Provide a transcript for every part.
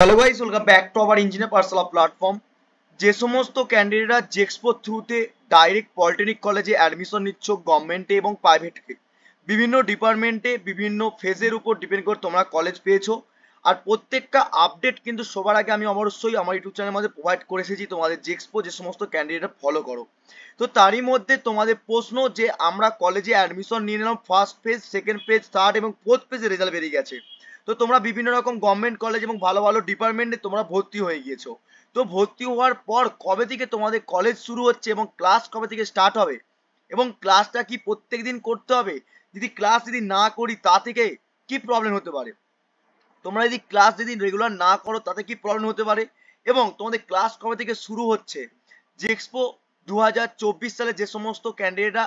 Hello guys, welcome back to our engineer Pathsala platform. যে সমস্ত ক্যান্ডিডেটরা জেক্সপো থ্রুতে ডাইরেক্ট পলিটেকনিক কলেজে অ্যাডমিশন নিচ্ছ, গভর্নমেন্টে এবং প্রাইভেটকে বিভিন্ন ডিপার্টমেন্টে বিভিন্ন ফেজের উপর ডিপেন্ড করে তোমরা কলেজ পেয়েছো। আর প্রত্যেকটা আপডেট কিন্তু সবার আগে আমি অবশ্যই আমার ইউটিউব চ্যানেলের মধ্যে প্রোভাইড করে এসেছি তোমাদের জেক্সপো যে সমস্ত ক্যান্ডিডেটরা ফলো করো। তো তারই মধ্যে তোমাদের প্রশ্ন যে আমরা কলেজে অ্যাডমিশন নিয়ে নিলাম, first phase, second phase, third এবং ফোর্থ ফেজের রেজাল্ট বেরিয়ে গেছে। তো তোমরা বিভিন্ন রকম গভর্নমেন্ট কলেজ এবং ভালো ভালো ডিপার্টমেন্টে তোমরা ভর্তি হয়ে গিয়েছো। তো ভর্তি হওয়ার পর কবে থেকে তোমাদের কলেজ শুরু হচ্ছে এবং ক্লাস কবে থেকে স্টার্ট হবে এবং ক্লাসটা কি প্রত্যেক দিন করতে হবে, যদি ক্লাস যদি না করি তা থেকে কি প্রবলেম হতে পারে, তোমরা যদি ক্লাস যদি রেগুলার না করো তাতে কি প্রবলেম হতে পারে, এবং তোমাদের ক্লাস কবে থেকে শুরু হচ্ছে। জেক্সপো 2024 সালে যে সমস্ত ক্যান্ডিডেটরা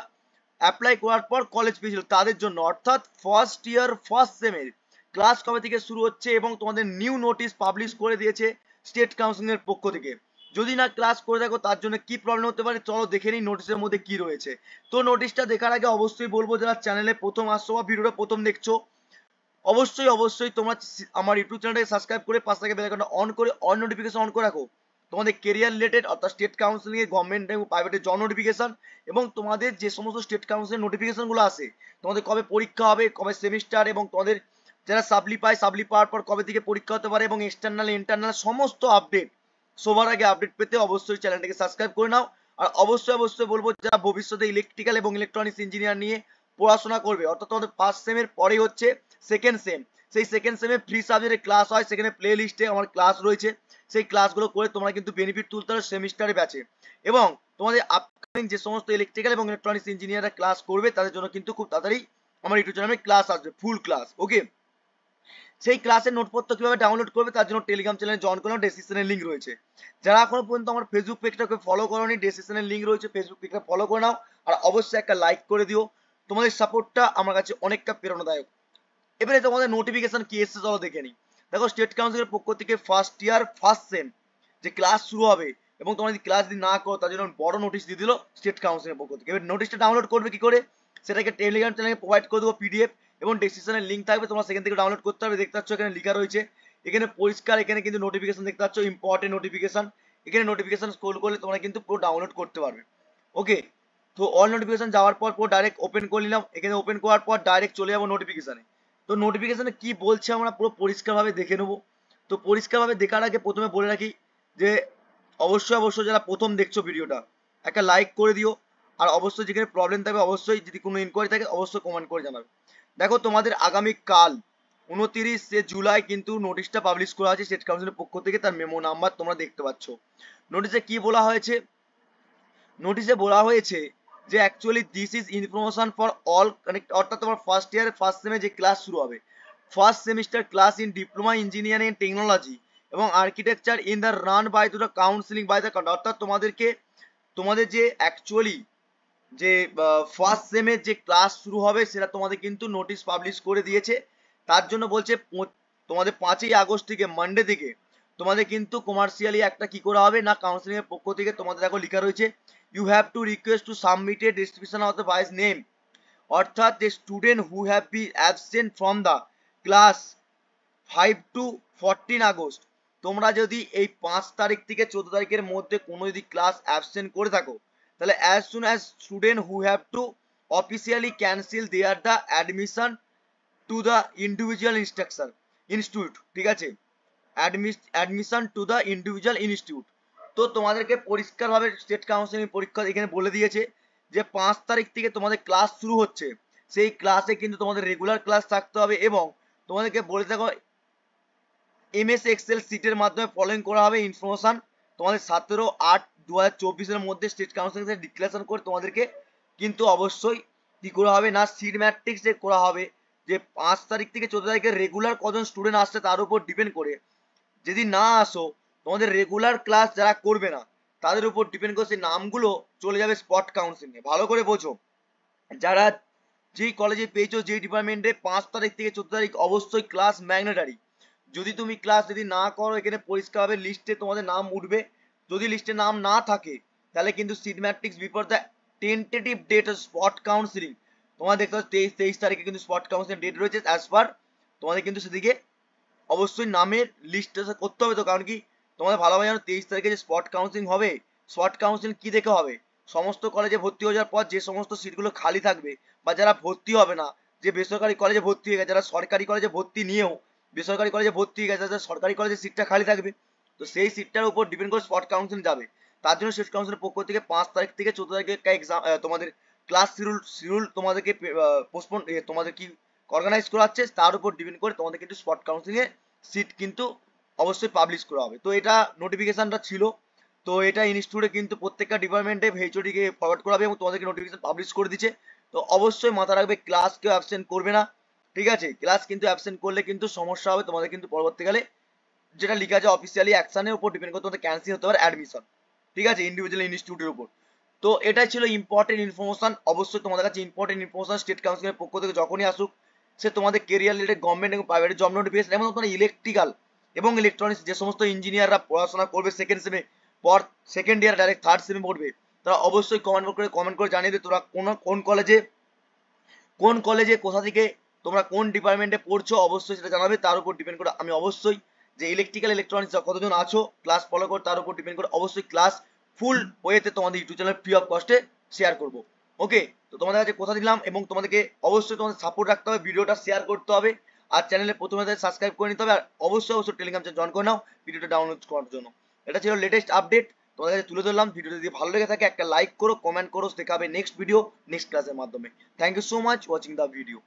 অ্যাপ্লাই করার পর কলেজ পেয়েছিল তাদের জন্য, অর্থাৎ ফার্স্ট ইয়ার ফার্স্ট সেমের ক্লাস কবে থেকে শুরু হচ্ছে এবং তোমাদের নিউ নোটিশ পাবলিশ করে দিয়েছে স্টেট কাউন্সিল এর পক্ষ থেকে। যদি না ক্লাস করে থাকো তার জন্য কি প্রবলেম হতে পারে চলো দেখে নিই নোটিশের মধ্যে কি রয়েছে। তো নোটিশটা দেখার আগে অবশ্যই বলবো, যারা চ্যানেলে প্রথম আসছো বা ভিডিওটা প্রথম দেখছো, অবশ্যই অবশ্যই তোমরা আমার ইউটিউব চ্যানেলটাকে সাবস্ক্রাইব করে পাশে থেকে বেল আইকনটা অন করে অল নোটিফিকেশন অন করে রাখো। তোমাদের কেরিয়ার রিলেটেড অর্থাৎ স্টেট কাউন্সিলিং এ, গভর্নমেন্ট এবং প্রাইভেটের জব নোটিফিকেশন এবং তোমাদের যে সমস্ত স্টেট কাউন্সিলের নোটিফিকেশন গুলো আসে, তোমাদের কবে পরীক্ষা হবে, কবে সেমিস্টার, এবং তোমাদের যারা সাপ্লি পায় সাপ্লি পাওয়ার পর কবে থেকে পরীক্ষা হতে পারে, এবং এক্সটার্নাল ইন্টারনাল সমস্ত আপডেট সবার আগে আপডেট পেতে অবশ্যই চ্যানেলটাকে সাবস্ক্রাইব করে নাও। আর অবশ্যই অবশ্যই বলবো, যারা ভবিষ্যতে ইলেকট্রিক্যাল এবং ইলেকট্রনিক্স ইঞ্জিনিয়ার নিয়ে পড়াশোনা করবে, অর্থাৎ তোমাদের ফার্স্ট সেমের পরেই হচ্ছে সেকেন্ড সেম, সেই সেকেন্ড সেমে ফ্রি সাবজেক্টে ক্লাস হয়, সেখানে প্লে লিস্টে আমার ক্লাস রয়েছে, সেই ক্লাসগুলো করে তোমরা কিন্তু বেনিফিট তুলতে পারো সেমিস্টারে ব্যাচে। এবং তোমাদের আপকামিং যে সমস্ত ইলেকট্রিক্যাল এবং ইলেকট্রনিক্স ইঞ্জিনিয়াররা ক্লাস করবে তাদের জন্য কিন্তু খুব তাড়াতাড়ি আমার ইউটিউব চ্যানেলে ক্লাস আসবে, ফুল ক্লাস। ওকে, সেই ক্লাসের নোটপত্র কিভাবে ডাউনলোড করবে তার জন্য টেলিগ্রাম চ্যানেলে জয়েন করলাম, ডেসক্রিপশনের লিঙ্ক রয়েছে। যারা এখনো পর্যন্ত আমার ফেসবুক পেজটাকে ফলো করোনি, ডেসক্রিপশনের লিঙ্ক রয়েছে, ফেসবুক পেজটা ফলো করে নাও। আর অবশ্যই একটা লাইক করে দিও, তোমাদের সাপোর্টটা আমার কাছে অনেকটা প্রেরণাদায়ক। এবারে তোমাদের নোটিফিকেশন কি এসেছে চলো দেখে নিই। দেখো, স্টেট কাউন্সিলের পক্ষ থেকে ফার্স্ট ইয়ার ফার্স্ট সেম যে ক্লাস শুরু হবে এবং তোমরা যদি ক্লাস যদি না করো তার জন্য বড় নোটিশ দিয়ে দিল স্টেট কাউন্সিলের পক্ষ থেকে। এবার নোটিশটা ডাউনলোড করবে কি করে, সেটাকে টেলিগ্রাম চ্যানেলে প্রোভাইড করে দেবো পিডিএফ, এবং ডেসক্রিপশনের লিঙ্ক থাকবে, তোমরা সেখান থেকে ডাউনলোড করতে হবে। দেখতে পাচ্ছ এখানে লেখা রয়েছে, এখানে পরিষ্কার, এখানে কিন্তু নোটিফিকেশন দেখতে পাচ্ছ, ইম্পর্টেন্ট নোটিফিকেশন। এখানে নোটিফিকেশন স্ক্রল করলে তোমরা কিন্তু পুরো ডাউনলোড করতে পারবে। ওকে, তো অল নোটিফিকেশন যাওয়ার পর পুরো ডাইরেক্ট ওপেন করে নিলাম। এখানে ওপেন করার পর ডাইরেক্ট চলে যাবো নোটিফিকেশনে। তো নোটিফিকেশনে কি বলছে আমরা পুরো পরিষ্কারভাবে দেখে নেবো। তো পরিষ্কারভাবে দেখার আগে প্রথমে বলে রাখি যে অবশ্যই অবশ্যই যারা প্রথম দেখছো ভিডিওটা একটা লাইক করে দিও। আর অবশ্যই যেখানে প্রবলেম থাকবে অবশ্যই যদি কোনো ইনকোয়ারি থাকে অবশ্যই কমেন্ট করে জানাবে। দেখো, তোমাদের আগামী কাল 29শে জুলাই কিন্তু নোটিশটা পাবলিশ করা আছে স্টেট কাউন্সিলের পক্ষ থেকে, তার মেমো নাম্বার তোমরা দেখতে পাচ্ছ। নোটিশে কি বলা হয়েছে, নোটিশে বলা হয়েছে যে actually this is information for all connect, অর্থাৎ তোমার ফার্স্ট ইয়ার ফার্স্ট সেমে যে ক্লাস শুরু হবে, first semester class in diploma engineering and technology এবং architecture in the run by to the counselling by the count, অর্থাৎ তোমাদেরকে তোমাদের যে অ্যাকচুয়ালি যে ফার্স্ট সেমের যে ক্লাস শুরু হবে সেটা তোমাদের কিন্তু নোটিশ পাবলিশ করে দিয়েছে। তার জন্য বলছে তোমাদের 5ই আগস্ট থেকে মানডে থেকে তোমাদের কিন্তু কমার্শিয়ালি একটা কি করা হবে না, কাউন্সিলিং এর পক্ষ থেকে তোমাদের দেখো লেখা রয়েছে you have to request to submitted description of the vice name, অর্থাৎ the student who have be absent from the class 5 to 14 August, তোমরা যদি এই 5 তারিখ থেকে 14 তারিখের মধ্যে কোনো যদি ক্লাস অ্যাবসেন্ট করে থাকো তাহলে as soon as student who have to officially cancel their the admission to the individual instruction institute, ঠিক আছে, admission to the individual institute. তো তোমাদেরকে পরিষ্কারভাবে স্টেট কাউন্সিলিং পরীক্ষা এখানে বলে দিয়েছে যে 5 তারিখ থেকে তোমাদের ক্লাস শুরু হচ্ছে, সেই ক্লাসে কিন্তু তোমাদের রেগুলার ক্লাস থাকতে হবে, এবং তোমাদেরকে বলে থাকো এমএস এক্সেল সিটের মাধ্যমে ফলোইং করা হবে ইনফরমেশন তোমাদের 17/8/2024 মধ্যে স্টেট কাউন্সিল থেকে ডিক্লারেশন করে তোমাদেরকে কিন্তু অবশ্যই কি করা হবে না, সিট ম্যাট্রিক্স যে করা হবে যে 5 তারিখ থেকে 14 তারিখে রেগুলার কজন স্টুডেন্ট আসছে তার উপর ডিপেন্ড করে, যদি না আসো তোমাদের রেগুলার ক্লাস যারা করবে না তাদের উপর ডিপেন্ড করে সেই নামগুলো চলে যাবে স্পট কাউন্সিলিং এ। ভালো করে বোঝো, যারা যেই কলেজে পেয়েছো যেই ডিপার্টমেন্টে 5 তারিখ থেকে 14 তারিখ অবশ্যই ক্লাস ম্যাগনেটারি। যদি তুমি ক্লাস যদি না করো এখানে পরিষ্কারভাবে লিস্টে তোমাদের নাম উঠবে, যদি লিস্টে নাম না থাকে তাহলে কিন্তু seat matrix before the tentative date of spot counselling, তোমাদের দেখতে পাচ্ছ 23 তারিখে কিন্তু স্পট কাউন্সিলিং ডেট রয়েছে, অ্যাজ পার তোমাদের কিন্তু সেদিকে অবশ্যই নামের লিস্ট করতে হবে। তো কারণ কি তোমাদের ভালোভাবে জানো 23 তারিখে যে স্পট কাউন্সিলিং হবে, স্পট কাউন্সিলিং কি দেখে হবে, সমস্ত কলেজে ভর্তি হয়ে যাওয়ার পর যে সমস্ত সিটগুলো খালি থাকবে বা যারা ভর্তি হবে না, যে বেসরকারি কলেজে ভর্তি হয়ে গেছে, যারা সরকারি কলেজে ভর্তি নিয়েও বেসরকারি কলেজে ভর্তি হয়ে গেছে, যাদের সরকারি কলেজে সিটটা খালি থাকবে, তো সেই সিটটার উপর ডিপেন্ড করে স্পট কাউন্সিলিং যাবে। তার জন্য স্টেট কাউন্সিলের পক্ষ থেকে 5 তারিখ থেকে 14 তারিখে একটা এক্সাম, তোমাদের ক্লাস শিডিউল তোমাদেরকে পোস্টপোন, তোমাদের কি অর্গানাইজ করা হচ্ছে তার উপর ডিপেন্ড করে তোমাদের কিন্তু স্পট কাউন্সিলিং এ সিট কিন্তু অবশ্যই পাবলিশ করা হবে। তো এটা নোটিফিকেশনটা ছিল। তো এটা ইনস্টিটিউটে কিন্তু প্রত্যেকটা ডিপার্টমেন্টে এইচওডিকে ফরওয়ার্ড করা হবে এবং তোমাদেরকে নোটিফিকেশন পাবলিশ করে দিচ্ছে। তো অবশ্যই মাথা রাখবে ক্লাস কেউ অ্যাবসেন্ট করবে না, ঠিক আছে? ক্লাস কিন্তু অ্যাবসেন্ট করলে কিন্তু সমস্যা হবে তোমাদের, কিন্তু পরবর্তীকালে যেটা লিখা আছে অফিসিয়ালি অ্যাকশনের উপর ডিপেন্ড করে তোমাদের ক্যান্সেল হতে পারে অ্যাডমিশন, ঠিক আছে, ইন্ডিভিজুয়াল ইনস্টিটিউটের উপর। তো এটাই ছিল ইম্পর্টেন্ট ইনফরমেশন। অবশ্যই তোমাদের কাছে ইম্পর্টেন্ট ইনফরমেশন স্টেট কাউন্সিলের পক্ষ থেকে যখনই আসুক, সে তোমাদের কেরিয়ার রিলেটেড গভর্নমেন্ট এবং প্রাইভেট জব নোটিফিকেশন এবং তোমরা ইলেকট্রিক্যাল এবং ইলেকট্রনিক্স যে সমস্ত ইঞ্জিনিয়াররা পড়াশোনা করবে সেকেন্ড সেমে, পর সেকেন্ড ইয়ার ডাইরেক্ট থার্ড সেমে পড়বে, তারা অবশ্যই কমেন্ট করে জানিয়ে দেবে তোরা কোন কলেজে কোথা থেকে তোমরা কোন ডিপার্টমেন্টে পড়ছো, অবশ্যই সেটা জানাবে। তার উপর ডিপেন্ড করে আমি অবশ্যই যে ইলেকট্রিক্যাল ইলেকট্রনিক্স কতজন আছো ক্লাস ফলো করো, তার উপর ডিপেন্ড করে অবশ্যই ক্লাস ফুল ওয়েতে তোমাদের ইউটিউব চ্যানেল ফ্রি অফ কস্টে শেয়ার করবো। ওকে, তো তোমাদের কাছে কথা দিলাম এবং তোমাদেরকে অবশ্যই তোমাদের সাপোর্ট রাখতে হবে, ভিডিওটা শেয়ার করতে হবে, আর চ্যানেলে প্রথমে সাবস্ক্রাইব করে নিতে হবে, আর অবশ্যই টেলিগ্রাম চ্যানেল জয়েন করে নাও ভিডিওটা ডাউনলোড করার জন্য। এটা ছিল লেটেস্ট আপডেট তোমাদের কাছে তুলে ধরলাম। ভিডিওটা যদি ভালো লেগে থাকে একটা লাইক করো, কমেন্ট করো, দেখা হবে নেক্সট ভিডিও নেক্সট ক্লাসের মাধ্যমে। Thank you so much watching the video.